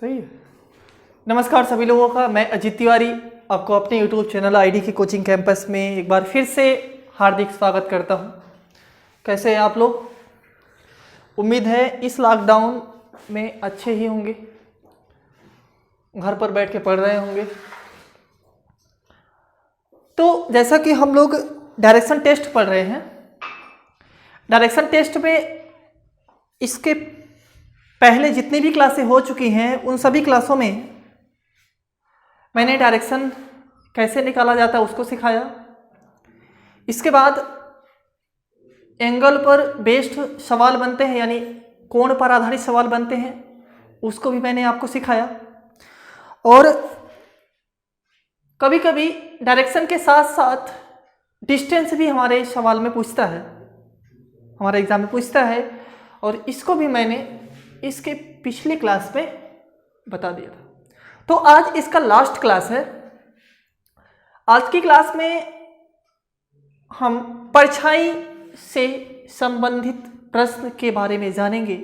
सही है। नमस्कार सभी लोगों का, मैं अजीत तिवारी आपको अपने YouTube चैनल आईडी की कोचिंग कैंपस में एक बार फिर से हार्दिक स्वागत करता हूं। कैसे हैं आप लोग? उम्मीद है इस लॉकडाउन में अच्छे ही होंगे, घर पर बैठ के पढ़ रहे होंगे। तो जैसा कि हम लोग डायरेक्शन टेस्ट पढ़ रहे हैं, डायरेक्शन टेस्ट में इसके पहले जितनी भी क्लासें हो चुकी हैं उन सभी क्लासों में मैंने डायरेक्शन कैसे निकाला जाता है उसको सिखाया। इसके बाद एंगल पर बेस्ड सवाल बनते हैं, यानी कोण पर आधारित सवाल बनते हैं, उसको भी मैंने आपको सिखाया। और कभी कभी डायरेक्शन के साथ साथ डिस्टेंस भी हमारे सवाल में पूछता है, हमारे एग्जाम में पूछता है, और इसको भी मैंने इसके पिछली क्लास में बता दिया था। तो आज इसका लास्ट क्लास है। आज की क्लास में हम परछाई से संबंधित प्रश्न के बारे में जानेंगे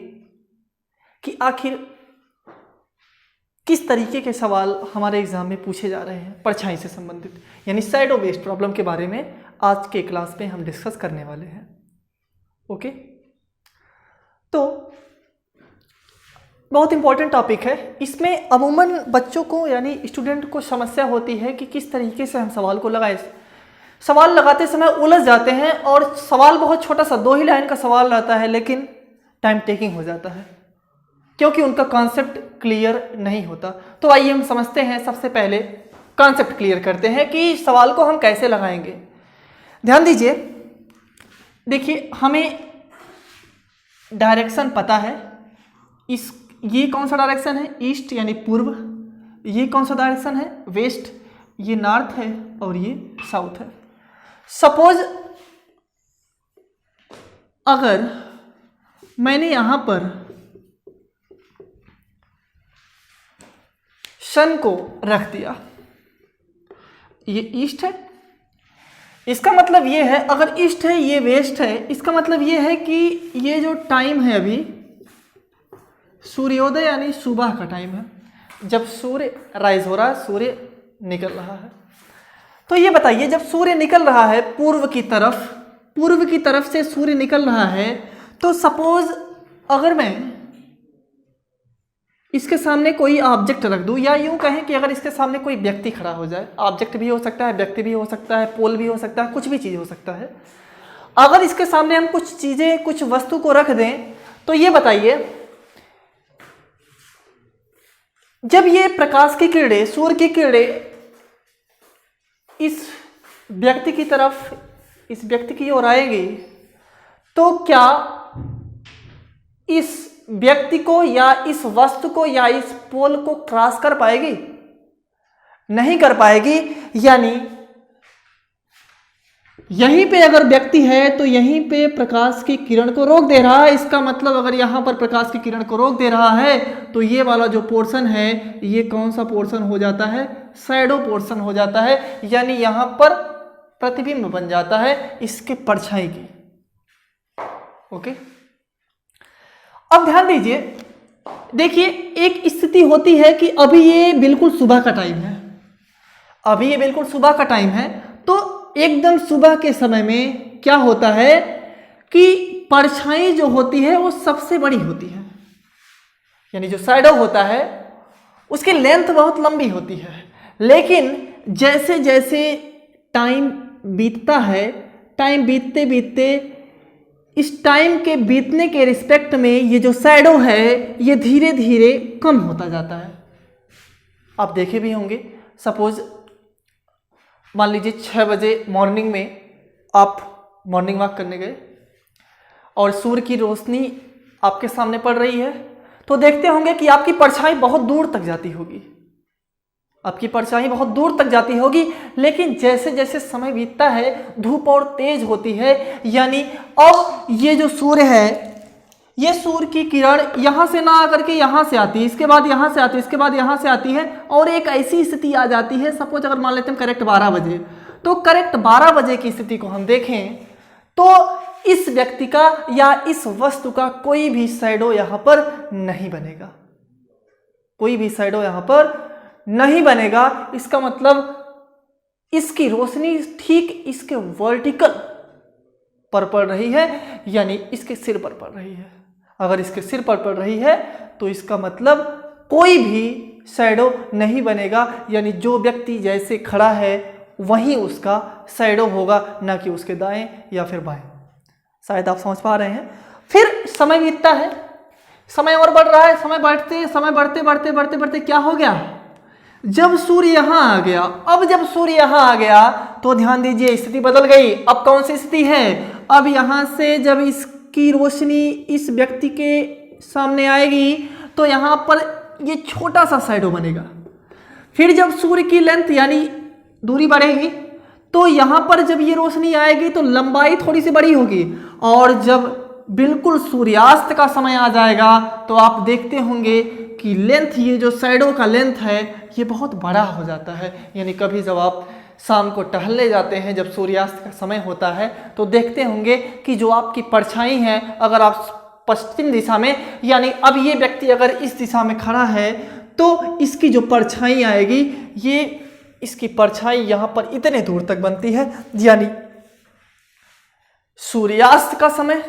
कि आखिर किस तरीके के सवाल हमारे एग्जाम में पूछे जा रहे हैं परछाई से संबंधित, यानी शैडो बेस्ड प्रॉब्लम के बारे में आज के क्लास में हम डिस्कस करने वाले हैं। ओके, तो बहुत इंपॉर्टेंट टॉपिक है। इसमें अमूमन बच्चों को यानी स्टूडेंट को समस्या होती है कि किस तरीके से हम सवाल को लगाएं। सवाल लगाते समय उलझ जाते हैं और सवाल बहुत छोटा सा 2 ही लाइन का सवाल रहता है, लेकिन टाइम टेकिंग हो जाता है क्योंकि उनका कॉन्सेप्ट क्लियर नहीं होता। तो आइए हम समझते हैं, सबसे पहले कॉन्सेप्ट क्लियर करते हैं कि सवाल को हम कैसे लगाएंगे। ध्यान दीजिए, देखिए हमें डायरेक्शन पता है। ये कौन सा डायरेक्शन है? ईस्ट यानी पूर्व। ये कौन सा डायरेक्शन है? वेस्ट। ये नॉर्थ है और ये साउथ है। सपोज अगर मैंने यहां पर सन को रख दिया, ये ईस्ट है, इसका मतलब ये है, अगर ईस्ट है ये वेस्ट है, इसका मतलब ये है कि ये जो टाइम है अभी सूर्योदय यानी सुबह का टाइम है, जब सूर्य राइज हो रहा है, सूर्य निकल रहा है। तो ये बताइए, जब सूर्य निकल रहा है पूर्व की तरफ से सूर्य निकल रहा है, तो सपोज अगर मैं इसके सामने कोई ऑब्जेक्ट रख दूं, या यूं कहें कि अगर इसके सामने कोई व्यक्ति खड़ा हो जाए, ऑब्जेक्ट भी हो सकता है, व्यक्ति भी हो सकता है, पोल भी हो सकता है, कुछ भी चीज हो सकता है। अगर इसके सामने हम कुछ चीजें, कुछ वस्तु को रख दें, तो ये बताइए जब ये प्रकाश की किरणें, सूर्य की किरणें इस व्यक्ति की तरफ, इस व्यक्ति की ओर आएगी, तो क्या इस व्यक्ति को या इस वस्तु को या इस पोल को क्रॉस कर पाएगी? नहीं कर पाएगी। यानी यहीं पे अगर व्यक्ति है तो यहीं पे प्रकाश की किरण को रोक दे रहा है। इसका मतलब अगर यहां पर प्रकाश की किरण को रोक दे रहा है तो ये वाला जो पोर्शन है, ये कौन सा पोर्शन हो जाता है? शैडो पोर्शन हो जाता है, यानी यहां पर प्रतिबिंब बन जाता है इसके परछाई की। ओके, अब ध्यान दीजिए, देखिए एक स्थिति होती है कि अभी ये बिल्कुल सुबह का टाइम है, अभी ये बिल्कुल सुबह का टाइम है। तो एकदम सुबह के समय में क्या होता है कि परछाई जो होती है वो सबसे बड़ी होती है, यानी जो शैडो होता है उसकी लेंथ बहुत लंबी होती है। लेकिन जैसे जैसे टाइम बीतता है, टाइम बीतते बीतते इस टाइम के बीतने के रिस्पेक्ट में ये जो शैडो है ये धीरे धीरे कम होता जाता है। आप देखे भी होंगे, सपोज मान लीजिए 6 बजे मॉर्निंग में आप मॉर्निंग वॉक करने गए और सूर्य की रोशनी आपके सामने पड़ रही है, तो देखते होंगे कि आपकी परछाई बहुत दूर तक जाती होगी, आपकी परछाई बहुत दूर तक जाती होगी। लेकिन जैसे जैसे समय बीतता है धूप और तेज होती है, यानी अब ये जो सूर्य है, ये सूर्य की किरण यहाँ से ना आकर के यहाँ से आती है, इसके बाद यहाँ से आती है, इसके बाद यहाँ से आती है, और एक ऐसी स्थिति आ जाती है, सपोज अगर मान लेते हैं करेक्ट 12 बजे, तो करेक्ट 12 बजे की स्थिति को हम देखें तो इस व्यक्ति का या इस वस्तु का कोई भी शैडो यहाँ पर नहीं बनेगा। कोई भी शैडो यहाँ पर नहीं बनेगा। इसका मतलब इसकी रोशनी ठीक इसके वर्टिकल पर पड़ रही है, यानी इसके सिर पर पड़ रही है। अगर इसके सिर पर पड़ रही है तो इसका मतलब कोई भी शैडो नहीं बनेगा, यानी जो व्यक्ति जैसे खड़ा है वहीं उसका शैडो होगा, ना कि उसके दाएं या फिर बाएं। शायद आप समझ पा रहे हैं। फिर समय बीतता है, समय और बढ़ रहा है, समय बढ़ते बढ़ते बढ़ते क्या हो गया, जब सूर्य यहां आ गया। अब जब सूर्य यहां आ गया तो ध्यान दीजिए स्थिति बदल गई। अब कौन सी स्थिति है, अब यहां से जब इसकी रोशनी इस व्यक्ति के सामने आएगी तो यहां पर ये छोटा सा शैडो बनेगा। फिर जब सूर्य की लेंथ यानी दूरी बढ़ेगी तो यहां पर जब ये रोशनी आएगी तो लंबाई थोड़ी सी बड़ी होगी, और जब बिल्कुल सूर्यास्त का समय आ जाएगा तो आप देखते होंगे कि लेंथ, ये जो शैडो का लेंथ है ये बहुत बड़ा हो जाता है। यानी कभी जब आप शाम को टहलने जाते हैं, जब सूर्यास्त का समय होता है, तो देखते होंगे कि जो आपकी परछाई है, अगर आप पश्चिम दिशा में, यानी अब ये व्यक्ति अगर इस दिशा में खड़ा है तो इसकी जो परछाई आएगी, ये इसकी परछाई यहाँ पर इतने दूर तक बनती है। यानी सूर्यास्त का समय,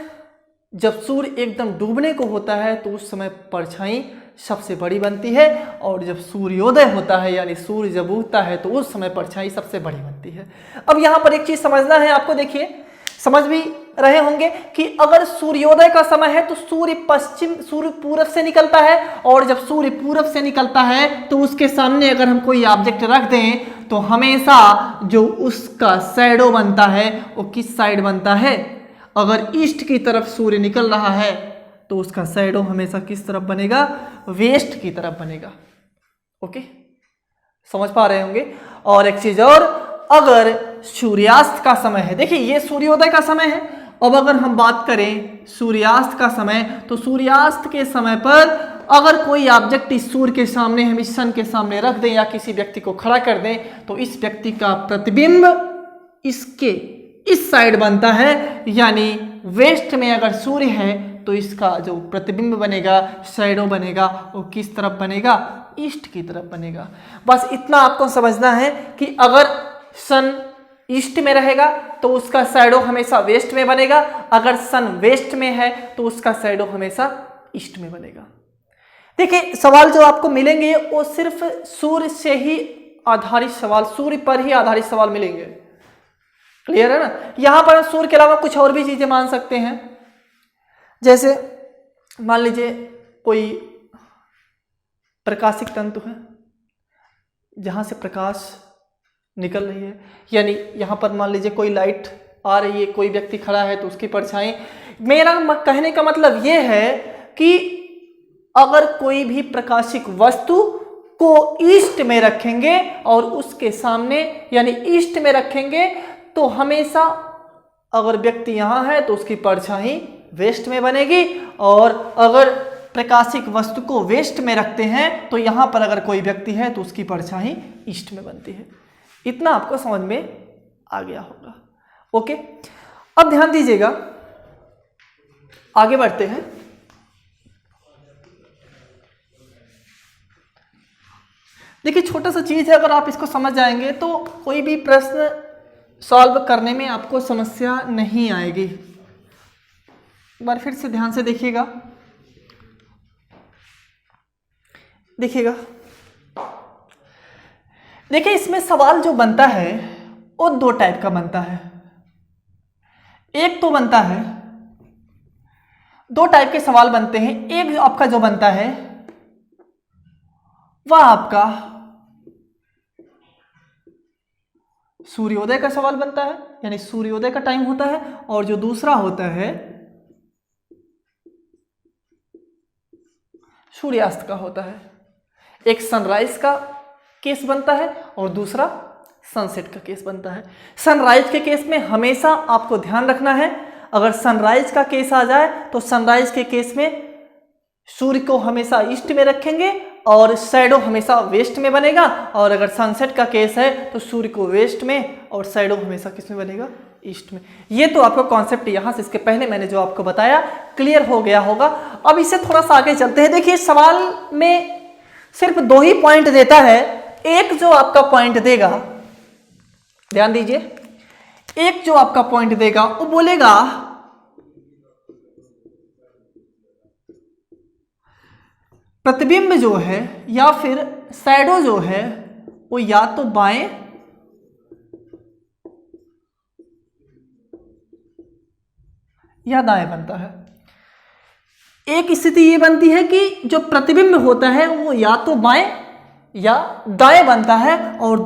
जब सूर्य एकदम डूबने को होता है तो उस समय परछाई सबसे बड़ी बनती है, और जब सूर्योदय होता है यानी सूर्य जब उगता है तो उस समय परछाई सबसे बड़ी बनती है। अब यहाँ पर एक चीज समझना है आपको, देखिए समझ भी रहे होंगे कि अगर सूर्योदय का समय है तो सूर्य पूरब से निकलता है, और जब सूर्य पूरब से निकलता है तो उसके सामने अगर हम कोई ऑब्जेक्ट रख दें तो हमेशा जो उसका शैडो बनता है वो किस साइड बनता है, अगर ईस्ट की तरफ सूर्य निकल रहा है तो उसका शैडो हमेशा किस तरफ बनेगा, वेस्ट की तरफ बनेगा। ओके, समझ पा रहे होंगे। और एक चीज और, अगर सूर्यास्त का समय है, देखिए ये सूर्योदय का समय है, अब अगर हम बात करें सूर्यास्त का समय, तो सूर्यास्त के समय पर अगर कोई ऑब्जेक्ट इस सूर्य के सामने, हम इस सन के सामने रख दें या किसी व्यक्ति को खड़ा कर दें तो इस व्यक्ति का प्रतिबिंब इसके इस साइड बनता है, यानी वेस्ट में अगर सूर्य है तो इसका जो प्रतिबिंब बनेगा, शैडो बनेगा, वो किस तरफ बनेगा, ईस्ट की तरफ बनेगा। बस इतना आपको समझना है कि अगर सन ईस्ट में रहेगा तो उसका शैडो हमेशा वेस्ट में बनेगा, अगर सन वेस्ट में है तो उसका शैडो हमेशा ईस्ट में बनेगा। देखिए सवाल जो आपको मिलेंगे वो सिर्फ सूर्य से ही आधारित सवाल, सूर्य पर ही आधारित सवाल मिलेंगे। क्लियर है ना। यहां पर सूर्य के अलावा कुछ और भी चीजें मान सकते हैं, जैसे मान लीजिए कोई प्रकाशिक तंतु है जहां से प्रकाश निकल रही है, यानी यहां पर मान लीजिए कोई लाइट आ रही है, कोई व्यक्ति खड़ा है तो उसकी परछाई। मेरा कहने का मतलब यह है कि अगर कोई भी प्रकाशिक वस्तु को ईस्ट में रखेंगे और उसके सामने यानी ईस्ट में रखेंगे तो हमेशा अगर व्यक्ति यहां है तो उसकी परछाई वेस्ट में बनेगी, और अगर प्रकाशिक वस्तु को वेस्ट में रखते हैं तो यहां पर अगर कोई व्यक्ति है तो उसकी परछाई ईस्ट में बनती है। इतना आपको समझ में आ गया होगा। ओके, अब ध्यान दीजिएगा, आगे बढ़ते हैं। देखिए छोटा सा चीज है, अगर आप इसको समझ जाएंगे तो कोई भी प्रश्न सॉल्व करने में आपको समस्या नहीं आएगी। एक बार फिर से ध्यान से देखिएगा, देखिए इसमें सवाल जो बनता है वो दो टाइप का बनता है। एक तो बनता है, दो टाइप के सवाल बनते हैं। एक आपका जो बनता है वह आपका सूर्योदय का सवाल बनता है, यानी सूर्योदय का टाइम होता है, और जो दूसरा होता है सूर्यास्त का होता है। एक सनराइज का केस बनता है और दूसरा सनसेट का केस बनता है। सनराइज के केस में हमेशा आपको ध्यान रखना है, अगर सनराइज का केस आ जाए तो सनराइज के केस में सूर्य को हमेशा ईस्ट में रखेंगे और शैडो हमेशा वेस्ट में बनेगा, और अगर सनसेट का केस है तो सूर्य को वेस्ट में और शैडो हमेशा किस में बनेगा, ईस्ट में। ये तो आपको कॉन्सेप्ट यहां से इसके पहले मैंने जो आपको बताया क्लियर हो गया होगा। अब इसे थोड़ा सा आगे चलते हैं। देखिए सवाल में सिर्फ 2 ही पॉइंट देता है। एक जो आपका पॉइंट देगा, ध्यान दीजिए, एक जो आपका पॉइंट देगा वो बोलेगा प्रतिबिंब जो है या फिर शैडो जो है वो या तो बाएं या दाएं बनता है। एक स्थिति ये बनती है कि जो प्रतिबिंब होता है वो या तो बाएं या दाएं बनता है, और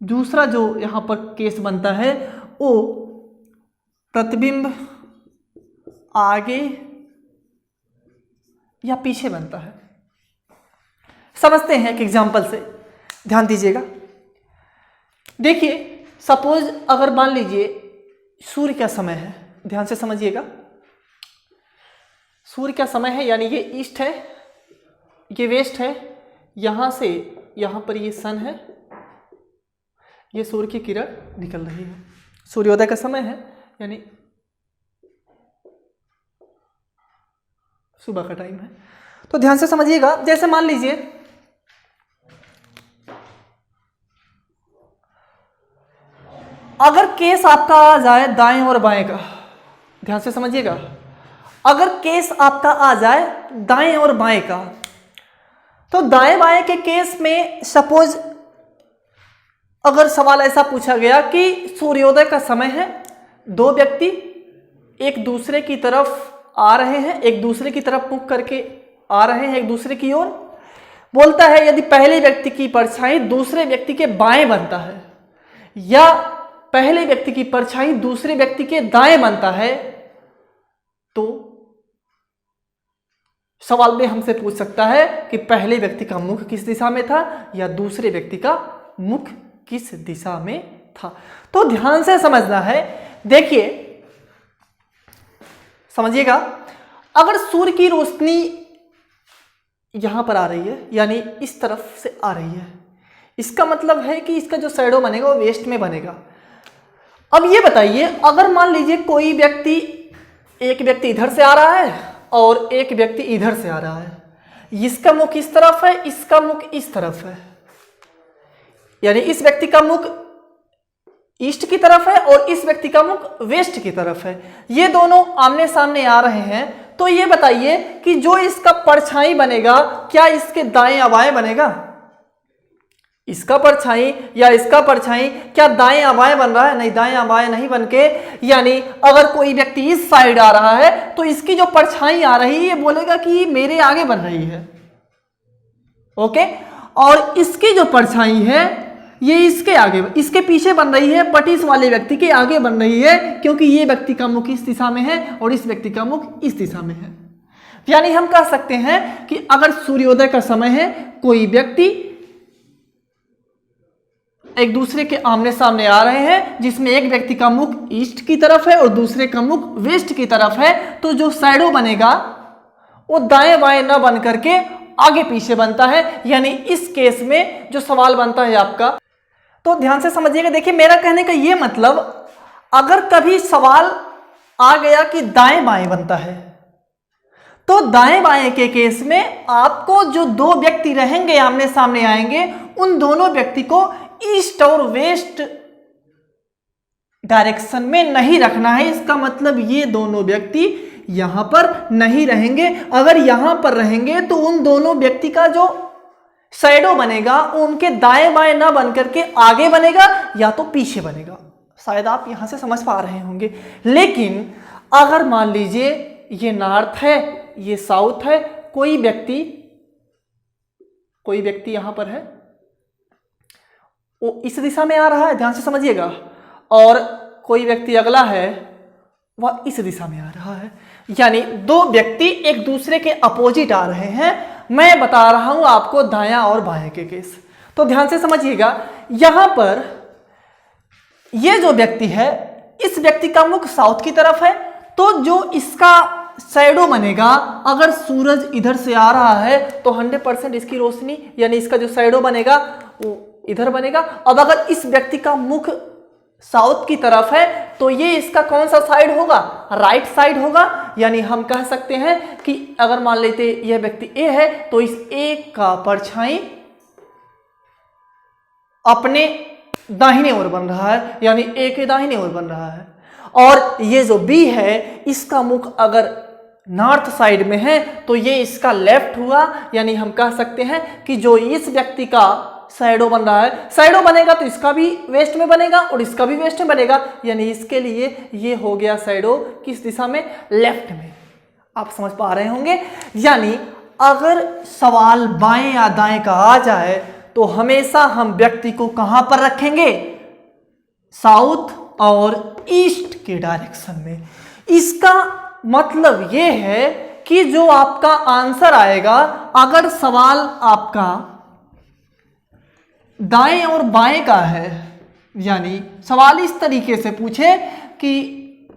दूसरा जो यहां पर केस बनता है वो प्रतिबिंब आगे या पीछे बनता है। समझते हैं एक एग्जांपल से, ध्यान दीजिएगा। देखिए सपोज अगर मान लीजिए सूर्य का समय है, ध्यान से समझिएगा, सूर्य का समय है, यानी ये ईस्ट है, ये वेस्ट है, यहां से यहां पर ये सन है, ये सूर्य की किरण निकल रही है, सूर्योदय का समय है, यानी सुबह का टाइम है। तो ध्यान से समझिएगा, जैसे मान लीजिए अगर केस आपका आ जाए दाएं और बाएं का, ध्यान से समझिएगा, अगर केस आपका आ जाए दाएं और बाएं का, तो दाएं बाएं के केस में सपोज अगर सवाल ऐसा पूछा गया कि सूर्योदय का समय है, 2 व्यक्ति एक दूसरे की तरफ आ रहे हैं, एक दूसरे की तरफ मुख करके आ रहे हैं एक दूसरे की ओर, बोलता है यदि पहले व्यक्ति की परछाई दूसरे व्यक्ति के बाएं बनता है या पहले व्यक्ति की परछाई दूसरे व्यक्ति के दाएं बनता है, तो सवाल में हमसे पूछ सकता है कि पहले व्यक्ति का मुख किस दिशा में था या दूसरे व्यक्ति का मुख किस दिशा में था। तो ध्यान से समझना है। देखिए समझिएगा, अगर सूर्य की रोशनी यहां पर आ रही है, यानी इस तरफ से आ रही है, इसका मतलब है कि इसका जो शैडो बनेगा वो वेस्ट में बनेगा। अब ये बताइए, अगर मान लीजिए कोई व्यक्ति, एक व्यक्ति इधर से आ रहा है और एक व्यक्ति इधर से आ रहा है, इसका मुख इस तरफ है, इसका मुख इस तरफ है, यानी इस व्यक्ति का मुख ईस्ट की तरफ है और इस व्यक्ति का मुख वेस्ट की तरफ है, ये दोनों आमने सामने आ रहे हैं। तो ये बताइए कि जो इसका परछाई बनेगा क्या इसके दाएं या बाएं बनेगा? इसका परछाई या इसका परछाई क्या दाएं या बाएं बन रहा है? नहीं, दाएं या बाएं नहीं बनके, यानी अगर कोई व्यक्ति इस साइड आ रहा है तो इसकी जो परछाई आ रही है ये बोलेगा कि मेरे आगे बन रही है, ओके, और इसकी जो परछाई है ये इसके आगे, इसके पीछे बन रही है, बट इस वाले व्यक्ति के आगे बन रही है, क्योंकि ये व्यक्ति का मुख इस दिशा में है और इस व्यक्ति का मुख इस दिशा में है। यानी हम कह सकते हैं कि अगर सूर्योदय का समय है, कोई व्यक्ति एक दूसरे के आमने सामने आ रहे हैं, जिसमें एक व्यक्ति का मुख ईस्ट की तरफ है और दूसरे का मुख वेस्ट की तरफ है, तो जो शैडो बनेगा वो दाएं बाएं न बन करके आगे पीछे बनता है। यानी इस केस में जो सवाल बनता है आपका, तो ध्यान से समझिएगा। देखिए मेरा कहने का ये मतलब, अगर कभी सवाल आ गया कि दाएं बाएं बनता है, तो दाएं बाएं के केस में आपको जो 2 व्यक्ति रहेंगे आमने सामने आएंगे, उन दोनों व्यक्ति को ईस्ट और वेस्ट डायरेक्शन में नहीं रखना है। इसका मतलब ये दोनों व्यक्ति यहां पर नहीं रहेंगे। अगर यहां पर रहेंगे तो उन दोनों व्यक्ति का जो शैडो बनेगा उनके दाएं बाएं ना बन करके आगे बनेगा या तो पीछे बनेगा। शायद आप यहां से समझ पा रहे होंगे। लेकिन अगर मान लीजिए ये नॉर्थ है, ये साउथ है, कोई व्यक्ति यहां पर है, वो इस दिशा में आ रहा है, ध्यान से समझिएगा, और कोई व्यक्ति अगला है वह इस दिशा में आ रहा है, यानी 2 व्यक्ति एक दूसरे के अपोजिट आ रहे हैं। मैं बता रहा हूं आपको दायां और बाएं के केस, तो ध्यान से समझिएगा। यहां पर ये जो व्यक्ति है, इस व्यक्ति का मुख साउथ की तरफ है, तो जो इसका शैडो बनेगा, अगर सूरज इधर से आ रहा है तो 100% इसकी रोशनी, यानी इसका जो शैडो बनेगा वो इधर बनेगा। अब अगर इस व्यक्ति का मुख साउथ की तरफ है तो ये इसका कौन सा साइड होगा, राइट साइड होगा। यानी हम कह सकते हैं कि अगर मान लेते यह व्यक्ति ए है तो इस ए का परछाई अपने दाहिने ओर बन रहा है, यानी ए के दाहिने ओर बन रहा है। और ये जो बी है इसका मुख अगर नॉर्थ साइड में है तो ये इसका लेफ्ट हुआ, यानी हम कह सकते हैं कि जो इस व्यक्ति का शैडो बन रहा है, शैडो बनेगा तो इसका भी वेस्ट में बनेगा और इसका भी वेस्ट में बनेगा, यानी इसके लिए ये हो गया शैडो किस दिशा में, लेफ्ट में। आप समझ पा रहे होंगे। यानी अगर सवाल बाएं या दाएं का आ जाए तो हमेशा हम व्यक्ति को कहां पर रखेंगे, साउथ और ईस्ट के डायरेक्शन में। इसका मतलब यह है कि जो आपका आंसर आएगा, अगर सवाल आपका दाएं और बाएं का है, यानी सवाल इस तरीके से पूछे कि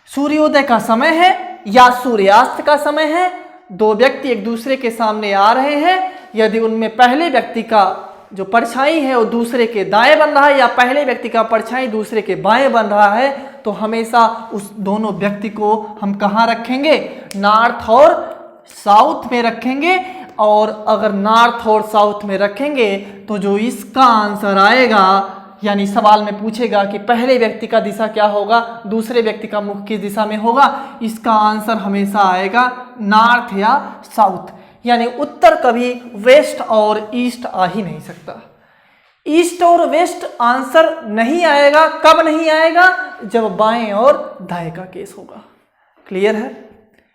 सूर्योदय का समय है या सूर्यास्त का समय है, दो व्यक्ति एक दूसरे के सामने आ रहे हैं, यदि उनमें पहले व्यक्ति का जो परछाई है वो दूसरे के दाएं बन रहा है या पहले व्यक्ति का परछाई दूसरे के बाएं बन रहा है, तो हमेशा उस दोनों व्यक्ति को हम कहाँ रखेंगे, नॉर्थ और साउथ में रखेंगे। और अगर नॉर्थ और साउथ में रखेंगे तो जो इसका आंसर आएगा, यानी सवाल में पूछेगा कि पहले व्यक्ति का दिशा क्या होगा, दूसरे व्यक्ति का मुख किस दिशा में होगा, इसका आंसर हमेशा आएगा नॉर्थ या साउथ। यानी उत्तर कभी वेस्ट और ईस्ट आ ही नहीं सकता। ईस्ट और वेस्ट आंसर नहीं आएगा, कब नहीं आएगा, जब बाएं और दाएं का केस होगा। क्लियर है,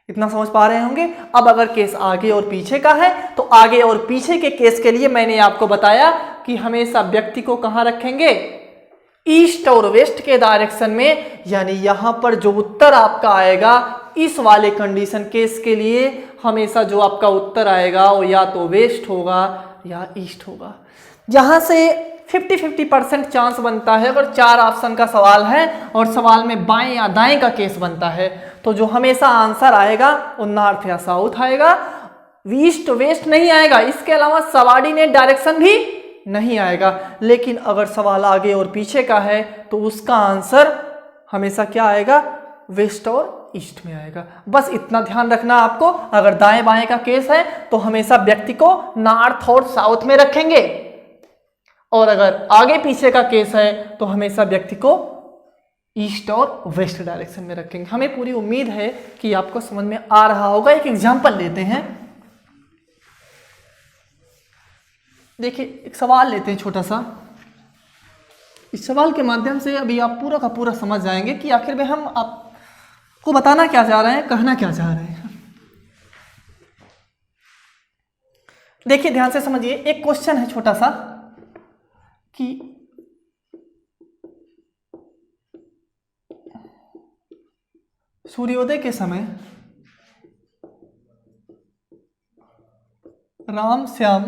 इतना समझ पा रहे होंगे। अब अगर केस आगे और पीछे का है तो आगे और पीछे के केस के लिए मैंने आपको बताया कि हमेशा व्यक्ति को कहां रखेंगे, ईस्ट और वेस्ट के डायरेक्शन में। यानी यहां पर जो उत्तर आपका आएगा इस वाले कंडीशन केस के लिए हमेशा जो आपका उत्तर आएगा वो या तो वेस्ट होगा या ईस्ट होगा। यहां से 50-50% चांस बनता है। अगर 4 ऑप्शन का सवाल है और सवाल में बाएं या दाएं का केस बनता है तो जो हमेशा आंसर आएगा वो नॉर्थ या साउथ आएगा, ईस्ट वेस्ट नहीं आएगा। इसके अलावा सबऑर्डिनेट डायरेक्शन भी नहीं आएगा। लेकिन अगर सवाल आगे और पीछे का है तो उसका आंसर हमेशा क्या आएगा, वेस्ट और ईस्ट में आएगा। बस इतना ध्यान रखना आपको। अगर दाएं बाएं का केस है तो हमेशा व्यक्ति को नॉर्थ और साउथ में रखेंगे, और अगर आगे पीछे का केस है तो हमेशा व्यक्ति को ईस्ट और वेस्ट डायरेक्शन में रखेंगे। हमें पूरी उम्मीद है कि आपको समझ में आ रहा होगा। एक एग्जांपल लेते हैं। देखिए, एक सवाल लेते हैं छोटा सा। इस सवाल के माध्यम से अभी आप पूरा का पूरा समझ जाएंगे कि आखिर में हम आपको बताना क्या चाह रहे हैं, कहना क्या चाह रहे हैं। देखिए, ध्यान से समझिए। एक क्वेश्चन है छोटा सा कि सूर्योदय के समय राम श्याम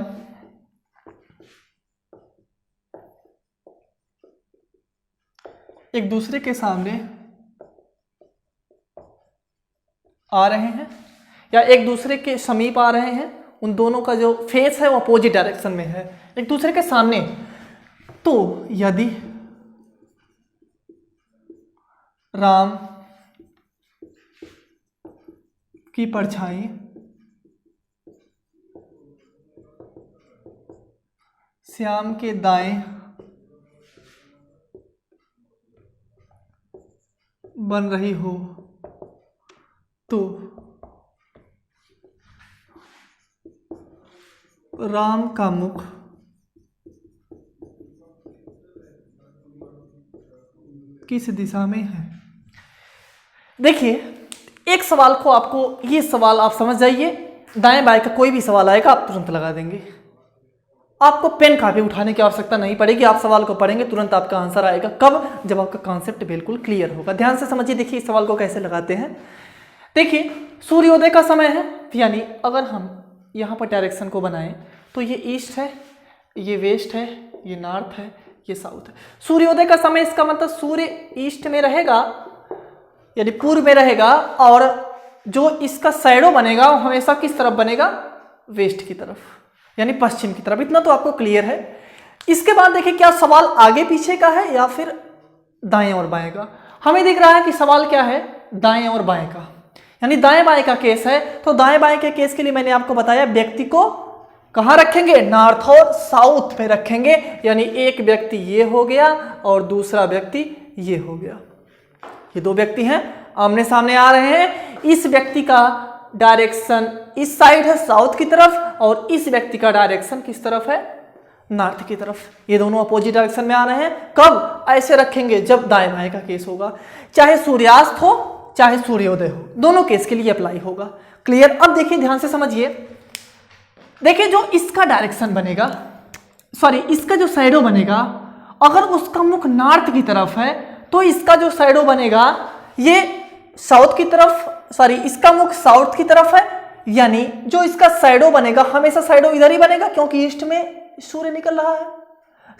एक दूसरे के सामने आ रहे हैं या एक दूसरे के समीप आ रहे हैं। उन दोनों का जो फेस है वो अपोजिट डायरेक्शन में है, एक दूसरे के सामने। तो यदि राम की परछाई श्याम के दाएं बन रही हो तो राम का मुख किस दिशा में है। देखिए, एक सवाल को आपको, ये सवाल आप समझ जाइए। दाएं बाएं का कोई भी सवाल आएगा आप तुरंत लगा देंगे। आपको पेन कापी उठाने की आवश्यकता नहीं पड़ेगी। आप सवाल को पढ़ेंगे तुरंत आपका आंसर आएगा। कब? जब आपका कॉन्सेप्ट बिल्कुल क्लियर होगा। ध्यान से समझिए। देखिए, इस सवाल को कैसे लगाते हैं। देखिए, सूर्योदय का समय है, यानी अगर हम यहाँ पर डायरेक्शन को बनाएं तो ये ईस्ट है, ये वेस्ट है, ये नॉर्थ है, ये साउथ है। सूर्योदय का समय, इसका मतलब सूर्य ईस्ट में रहेगा यानी पूर्व में रहेगा, और जो इसका शैडो बनेगा वो हमेशा किस तरफ बनेगा, वेस्ट की तरफ, यानी पश्चिम की तरफ। इतना तो आपको क्लियर है। इसके बाद देखिए, क्या सवाल आगे पीछे का है या फिर दाएं और बाएं का। हमें दिख रहा है कि सवाल क्या है, दाएं और बाएं का, यानी दाएं बाएं का केस है। तो दाएं बाएं के केस के लिए मैंने आपको बताया व्यक्ति को कहाँ रखेंगे, नॉर्थ और साउथ में रखेंगे, यानी एक व्यक्ति ये हो गया और दूसरा व्यक्ति ये हो गया। ये दो व्यक्ति हैं, आमने सामने आ रहे हैं। इस व्यक्ति का डायरेक्शन इस साइड है साउथ की तरफ, और इस व्यक्ति का डायरेक्शन किस तरफ है, नॉर्थ की तरफ। ये दोनों अपोजिट डायरेक्शन में आ रहे हैं। कब ऐसे रखेंगे, जब दाएं बाएं का केस होगा, चाहे सूर्यास्त हो चाहे सूर्योदय हो, दोनों केस के लिए अप्लाई होगा। क्लियर। अब देखिए ध्यान से समझिए, देखिए जो इसका डायरेक्शन बनेगा, सॉरी इसका जो शैडो बनेगा, अगर उसका मुख नॉर्थ की तरफ है तो इसका जो शैडो बनेगा ये साउथ की तरफ, सॉरी इसका मुख साउथ की तरफ है, यानी जो इसका शैडो बनेगा हमेशा शैडो इधर ही बनेगा, क्योंकि ईस्ट में सूर्य निकल रहा है,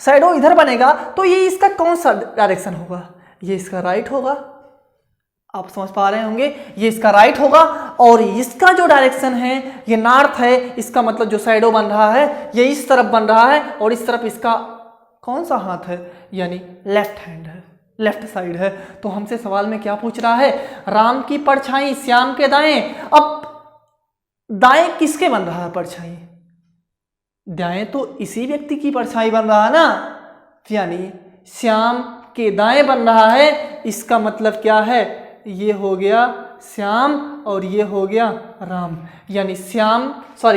शैडो इधर बनेगा। तो ये इसका कौन सा डायरेक्शन होगा, ये इसका राइट होगा। आप समझ पा रहे होंगे, ये इसका राइट होगा, और इसका जो डायरेक्शन है ये नॉर्थ है। इसका मतलब जो शैडो बन रहा है ये इस तरफ बन रहा है, और इस तरफ इसका कौन सा हाथ है, यानी लेफ्ट हैंड है, लेफ्ट साइड है। तो हमसे सवाल में क्या पूछ रहा है, राम की परछाई श्याम के दाएं। अब दाएं किसके बन रहा है परछाई, दाएं तो इसी व्यक्ति की परछाई बन रहा है ना, यानी श्याम के दाएं बन रहा है। इसका मतलब क्या है, ये हो गया श्याम और ये हो गया राम, यानी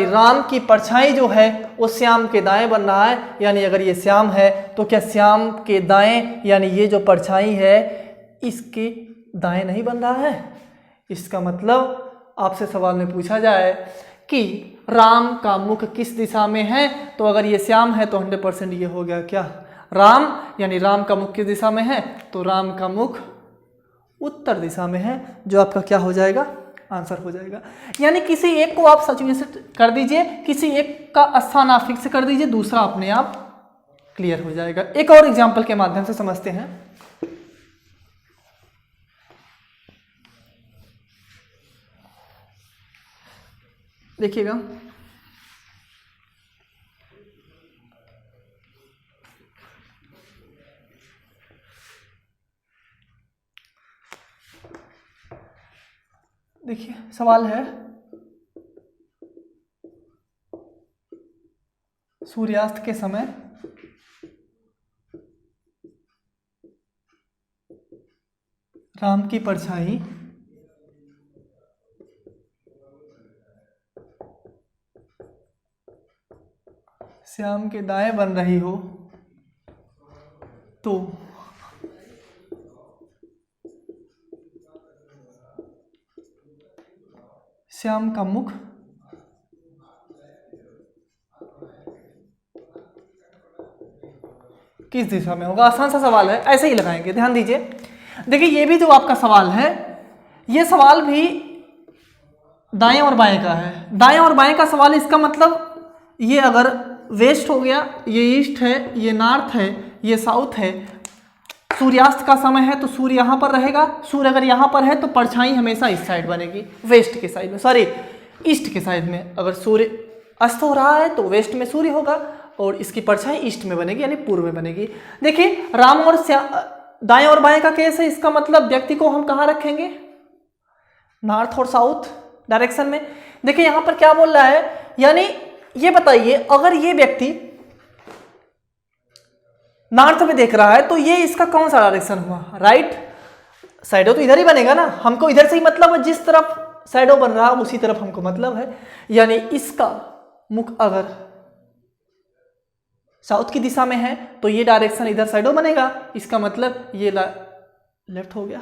राम की परछाई जो है वो श्याम के दाएं बन रहा है। यानी अगर ये श्याम है तो क्या श्याम के दाएं, यानी ये जो परछाई है इसके दाएं नहीं बन रहा है। इसका मतलब आपसे सवाल में पूछा जाए कि राम का मुख किस दिशा में है, तो अगर ये श्याम है तो 100% ये हो गया क्या, राम, यानी राम का मुख किस दिशा में है, तो राम का मुख उत्तर दिशा में है, जो आपका क्या हो जाएगा, आंसर हो जाएगा। यानी किसी एक को आप सब्स्टिट्यूट कर दीजिए, किसी एक का स्थान आप फिक्स कर दीजिए, दूसरा अपने आप क्लियर हो जाएगा। एक और एग्जांपल के माध्यम से समझते हैं। देखिएगा, देखिए सवाल है, सूर्यास्त के समय राम की परछाई श्याम के दाएं बन रही हो, तो श्याम का मुख किस दिशा में होगा। आसान सा सवाल है, ऐसे ही लगाएंगे, ध्यान दीजिए। देखिए ये भी जो आपका सवाल है, ये सवाल भी दाएं और बाएं का है। दाएं और बाएं का सवाल, इसका मतलब ये अगर वेस्ट हो गया, ये ईस्ट है, ये नॉर्थ है, ये साउथ है, सूर्यास्त का समय है तो सूर्य यहाँ पर रहेगा। सूर्य अगर यहाँ पर है तो परछाई हमेशा इस साइड बनेगी, वेस्ट के साइड में, सॉरी ईस्ट के साइड में। अगर सूर्य अस्त हो रहा है तो वेस्ट में सूर्य होगा, और इसकी परछाई ईस्ट में बनेगी, यानी पूर्व में बनेगी। देखिए राम और दाएं और बाएं का केस है, इसका मतलब व्यक्ति को हम कहाँ रखेंगे, नॉर्थ और साउथ डायरेक्शन में। देखिए यहाँ पर क्या बोल रहा है, यानी ये बताइए अगर ये व्यक्ति नॉर्थ में देख रहा है तो ये इसका कौन सा डायरेक्शन हुआ, राइट। शैडो तो इधर ही बनेगा ना, हमको इधर से ही मतलब है, जिस तरफ शैडो बन रहा है उसी तरफ हमको मतलब है। यानी इसका मुख अगर साउथ की दिशा में है तो ये डायरेक्शन इधर शैडो बनेगा, इसका मतलब ये लेफ्ट हो गया।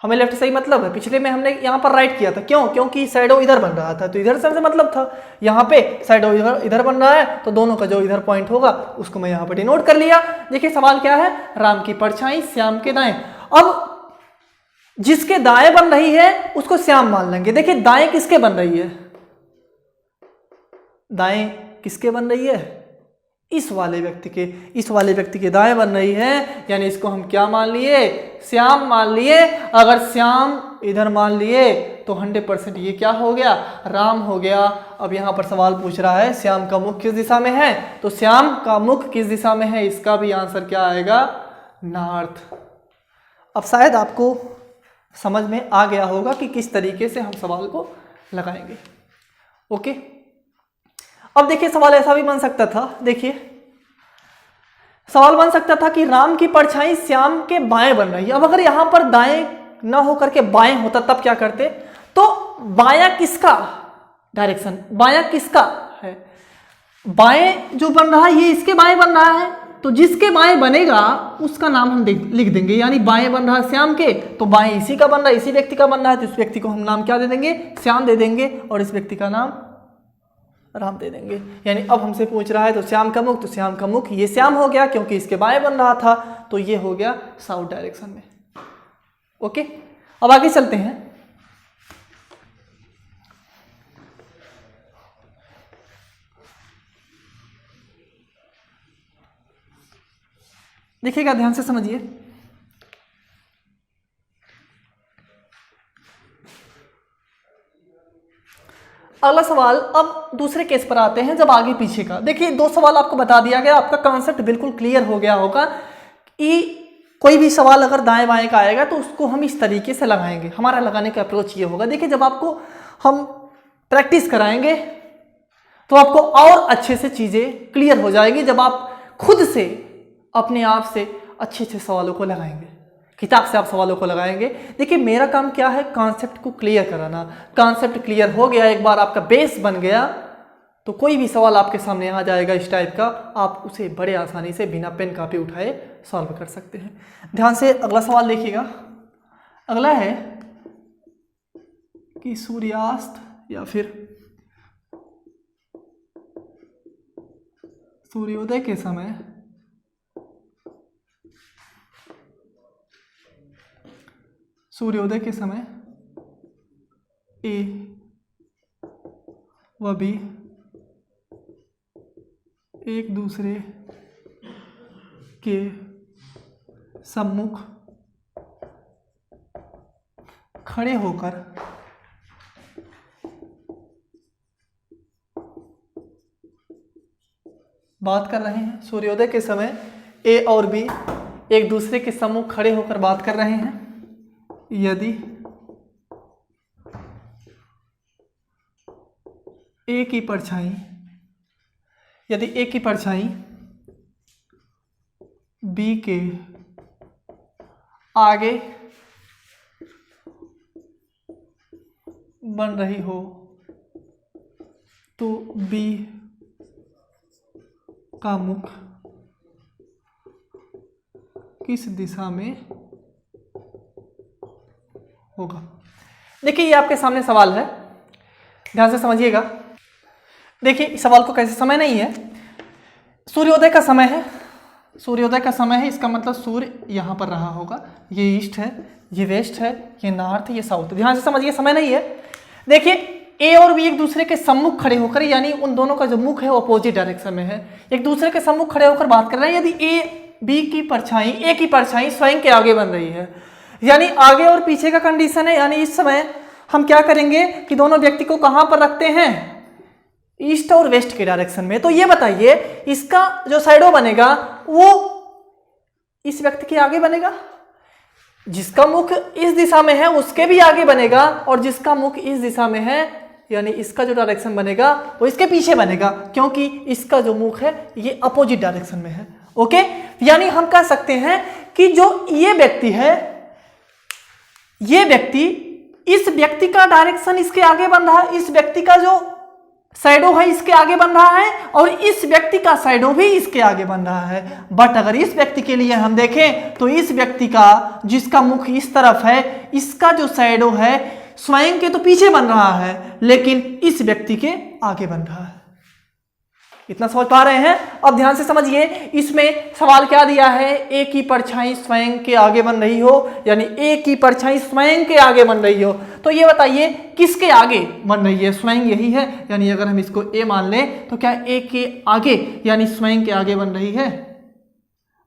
हमें लेफ्ट से ही मतलब है, पिछले में हमने यहाँ पर राइट किया था, क्यों, क्योंकि शैडो इधर बन रहा था तो इधर से मतलब था। यहाँ पे शैडो इधर बन रहा है तो दोनों का जो इधर पॉइंट होगा उसको मैं यहाँ पर डिनोट कर लिया। देखिए सवाल क्या है, राम की परछाई श्याम के दाएं। अब जिसके दाएं बन रही है उसको श्याम मान लेंगे। देखिए दाएं किसके बन रही है, दाएं किसके बन रही है, इस वाले व्यक्ति के दाएं बन रही है, यानी इसको हम क्या मान लिए, श्याम मान लिए। अगर श्याम इधर मान लिए तो 100% ये क्या हो गया, राम हो गया। अब यहाँ पर सवाल पूछ रहा है श्याम का मुख किस दिशा में है, तो श्याम का मुख किस दिशा में है, इसका भी आंसर क्या आएगा, नॉर्थ। अब शायद आपको समझ में आ गया होगा कि किस तरीके से हम सवाल को लगाएंगे। ओके, अब देखिए सवाल ऐसा भी बन सकता था, देखिए सवाल बन सकता था कि राम की परछाई श्याम के बाएं बन रही है। अब अगर यहां पर दाएं ना होकर के बाएं होता तब क्या करते, तो बायां किसका डायरेक्शन, बायां किसका है, बाएं जो बन रहा है ये इसके बाएं बन रहा है, तो जिसके बाएं बनेगा उसका नाम हम लिख देंगे। यानी बाएं बन रहा है श्याम के, तो बाएं इसी का बन रहा है, इसी व्यक्ति का बन रहा है, तो इस व्यक्ति को हम नाम क्या दे देंगे, श्याम दे देंगे, और इस व्यक्ति का नाम राम दे देंगे। यानी अब हमसे पूछ रहा है तो श्याम का मुख, तो श्याम का मुख ये श्याम हो गया क्योंकि इसके बाएं बन रहा था, तो ये हो गया साउथ डायरेक्शन में। ओके, अब आगे चलते हैं। देखिएगा, ध्यान से समझिए। अगला सवाल, अब दूसरे केस पर आते हैं, जब आगे पीछे का। देखिए 2 सवाल आपको बता दिया गया, आपका कॉन्सेप्ट बिल्कुल क्लियर हो गया होगा कि कोई भी सवाल अगर दाएं बाएं का आएगा तो उसको हम इस तरीके से लगाएंगे। हमारा लगाने का अप्रोच ये होगा। देखिए जब आपको हम प्रैक्टिस कराएंगे तो आपको और अच्छे से चीजें क्लियर हो जाएगी, जब आप खुद से अपने आप से अच्छे अच्छे सवालों को लगाएंगे, किताब से आप सवालों को लगाएंगे। देखिए मेरा काम क्या है, कॉन्सेप्ट को क्लियर कराना। कॉन्सेप्ट क्लियर हो गया, एक बार आपका बेस बन गया, तो कोई भी सवाल आपके सामने आ जाएगा इस टाइप का, आप उसे बड़े आसानी से बिना पेन कापी उठाए सॉल्व कर सकते हैं। ध्यान से अगला सवाल देखिएगा। अगला है कि सूर्यास्त या फिर सूर्योदय के समय ए व बी एक दूसरे के सम्मुख खड़े होकर बात कर रहे हैं। सूर्योदय के समय ए और बी एक दूसरे के सम्मुख खड़े होकर बात कर रहे हैं। यदि ए की परछाई बी के आगे बन रही हो तो बी का मुख किस दिशा में होगा। देखिए ये आपके सामने सवाल है, ध्यान से समझिएगा। देखिए सवाल को कैसे, समय नहीं है, सूर्योदय का समय है, सूर्योदय का समय है, इसका मतलब सूर्य यहाँ पर रहा होगा, ये ईस्ट है, ये वेस्ट है, ये नॉर्थ, ये साउथ। ध्यान से समझिए, समय नहीं है। देखिए ए और बी एक दूसरे के सम्मुख खड़े होकर, यानी उन दोनों का जो मुख है वो अपोजिट डायरेक्शन में है, एक दूसरे के सम्मुख खड़े होकर बात कर रहे हैं। यदि ए की परछाई स्वयं के आगे बन रही है, यानी आगे और पीछे का कंडीशन है। यानी इस समय हम क्या करेंगे कि दोनों व्यक्ति को कहां पर रखते हैं, ईस्ट और वेस्ट के डायरेक्शन में। तो ये बताइए इसका जो साइडो बनेगा वो इस व्यक्ति के आगे बनेगा, जिसका मुख इस दिशा में है उसके भी आगे बनेगा, और जिसका मुख इस दिशा में है यानी इसका जो डायरेक्शन बनेगा वो इसके पीछे बनेगा, क्योंकि इसका जो मुख है ये अपोजिट डायरेक्शन में है। ओके, यानी हम कह सकते हैं कि जो ये व्यक्ति है, ये व्यक्ति, इस व्यक्ति का डायरेक्शन इसके आगे बन रहा है, इस व्यक्ति का जो साइडो है इसके आगे बन रहा है, और इस व्यक्ति का साइडो भी इसके आगे बन रहा है। बट अगर इस व्यक्ति के लिए हम देखें तो इस व्यक्ति का जिसका मुख इस तरफ है, इसका जो साइडो है स्वयं के तो पीछे बन रहा है, लेकिन इस व्यक्ति के आगे बन रहा है। इतना समझ पा रहे हैं? अब ध्यान से समझिए, इसमें सवाल क्या दिया है, ए की परछाई स्वयं के आगे बन रही हो, यानी ए की परछाई स्वयं के आगे बन रही हो। तो ये बताइए किसके आगे बन रही है, स्वयं यही है, यानी अगर हम इसको ए मान लें तो क्या ए के आगे यानी स्वयं के आगे बन रही है।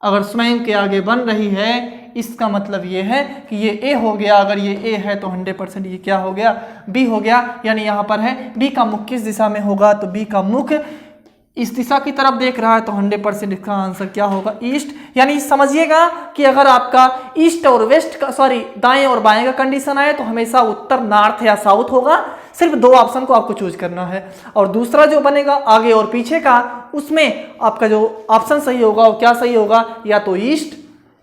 अगर स्वयं के आगे बन रही है इसका मतलब ये है कि ये ए हो गया, अगर ये ए है तो 100% ये क्या हो गया, बी हो गया। यानी यहाँ पर है बी का मुख किस दिशा में होगा, तो बी का मुख इस दिशा की तरफ देख रहा है तो 100% इसका आंसर क्या होगा, ईस्ट। यानी समझिएगा कि अगर आपका ईस्ट और वेस्ट का दाएं और बाएं का कंडीशन आए तो हमेशा उत्तर नॉर्थ या साउथ होगा। सिर्फ 2 ऑप्शन को आपको चूज करना है। और दूसरा जो बनेगा आगे और पीछे का, उसमें आपका जो ऑप्शन सही होगा वो क्या सही होगा, या तो ईस्ट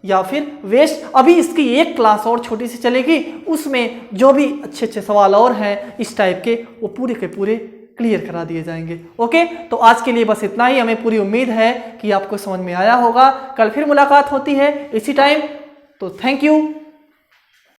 या फिर वेस्ट। अभी इसकी एक क्लास और छोटी सी चलेगी, उसमें जो भी अच्छे अच्छे सवाल और हैं इस टाइप के, वो पूरे के पूरे क्लियर करा दिए जाएंगे। ओके, तो आज के लिए बस इतना ही। हमें पूरी उम्मीद है कि आपको समझ में आया होगा। कल फिर मुलाकात होती है इसी टाइम, तो थैंक यू।